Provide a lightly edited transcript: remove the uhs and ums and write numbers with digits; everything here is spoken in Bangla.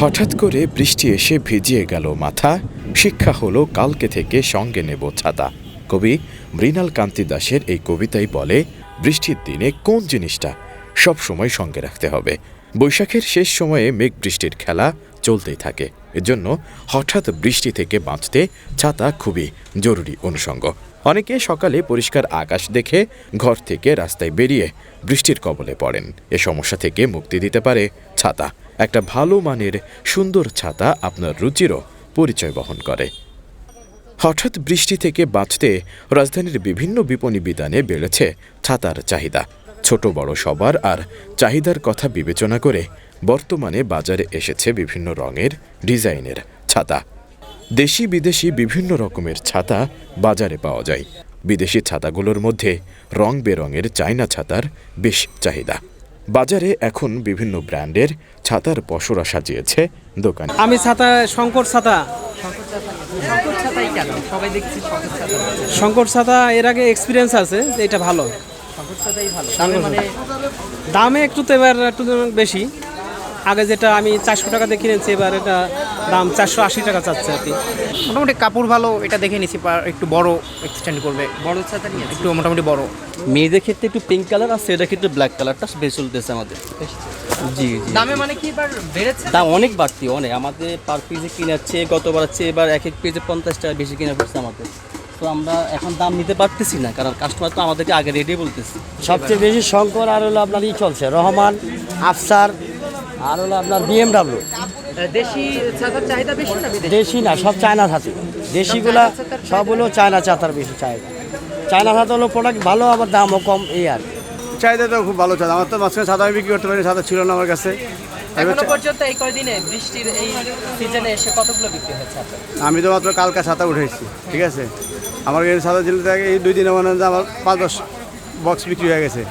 হঠাৎ করে বৃষ্টি এসে ভিজিয়ে গেল মাথা, শিক্ষা হলো কালকে থেকে সঙ্গে নেব ছাতা। কবি মৃণাল কান্তি দাসের এই কবিতাই বলে, বৃষ্টির দিনে কোন জিনিসটা সব সময় সঙ্গে রাখতে হবে। বৈশাখের শেষ সময়ে মেঘ বৃষ্টির খেলা চলতেই থাকে, এজন্য হঠাৎ বৃষ্টি থেকে বাঁচতে ছাতা খুবই জরুরি অনুষঙ্গ। অনেকে সকালে পরিষ্কার আকাশ দেখে ঘর থেকে রাস্তায় বেরিয়ে বৃষ্টির কবলে পড়েন। এ সমস্যা থেকে মুক্তি দিতে পারে ছাতা। একটা ভালো মানের সুন্দর ছাতা আপনার রুচিরও পরিচয় বহন করে। হঠাৎ বৃষ্টি থেকে বাঁচতে রাজধানীর বিভিন্ন বিপণী বিতানে বেড়েছে ছাতার চাহিদা। ছোট বড় সবার আর চাহিদার কথা বিবেচনা করে বর্তমানে বাজারে এসেছে বিভিন্ন রঙের ডিজাইনের ছাতা। দেশি বিদেশি বিভিন্ন রকমের ছাতা বাজারে পাওয়া যায়। বিদেশি ছাতাগুলোর মধ্যে রং বেরঙের চায়না ছাতার বেশ চাহিদা। বাজারে এখন বিভিন্ন ব্র্যান্ডের ছাতার পসরা সাজিয়েছে দোকান। আমি ছাতা শঙ্কর ছাতা। শঙ্কর ছাতা এর আগে এক্সপিরিয়েন্স আছে যে এটা ভালো। দামে একটু তো এবার একটু বেশি। আগে যেটা আমি 400 টাকা দিয়ে কিনেছি, এবার এটা দাম 480 টাকা চাচ্ছে আর কি। মোটামুটি কাপড় ভালো, এটা দেখে নিছি। একটু বড় এক্সটেন্ড করবে, বড় ছাতা নিয়ে একটু মোটামুটি বড়। মেয়েদের ক্ষেত্রে একটু পিঙ্ক কালার আছে, এটা ক্ষেত্রে ব্ল্যাক কালারটা বেশি চলতেছে আমাদের। জি দামে মানে কি এবার বেড়েছে? দাম অনেক বাড়তি, অনেক। আমাদের পার পিসে কিনাচ্ছে গতবার হচ্ছে, এবার এক এক পেজে 50 টাকা বেশি কিনা পড়ছে আমাদের। তো আমরা এখন দাম নিতে পারতেছি না, কারণ কাস্টমার তো আমাদেরকে আগে রেডি বলতেছি। সবচেয়ে বেশি শঙ্কর আর হলো আপনার চলছে রহমান, আফসার, আর হলো আপনার BMW। দেশি ছাতার চাহিদা বেশি না বিদেশি? দেশি না, সব চায়না ছাতি। দেশিগুলা সব হলো চায়না ছাতার বেশি চাহিদা। চায়না ছাতা হলো প্রোডাক্ট ভালো, আবার দামও কম, এই আর চাহিদা তো খুব ভালো ছাতা। আমার তো মাঝখানে ছাতা আমি বিক্রি করতে পারি, ছাতা ছিল না আমার কাছে। এখনো পর্যন্ত এই কয়দিনে বৃষ্টির এই সিজনে এসে কতগুলো বিক্রি হয়েছে আপনার? আমি তো মাত্র কালকা ছাতা উঠেছি, ঠিক আছে। আমার কাছে ছাতা ছিল থেকে এই 2 দিনে মনে হয় আমার 5-10 বক্স বিক্রি হয়ে গেছে।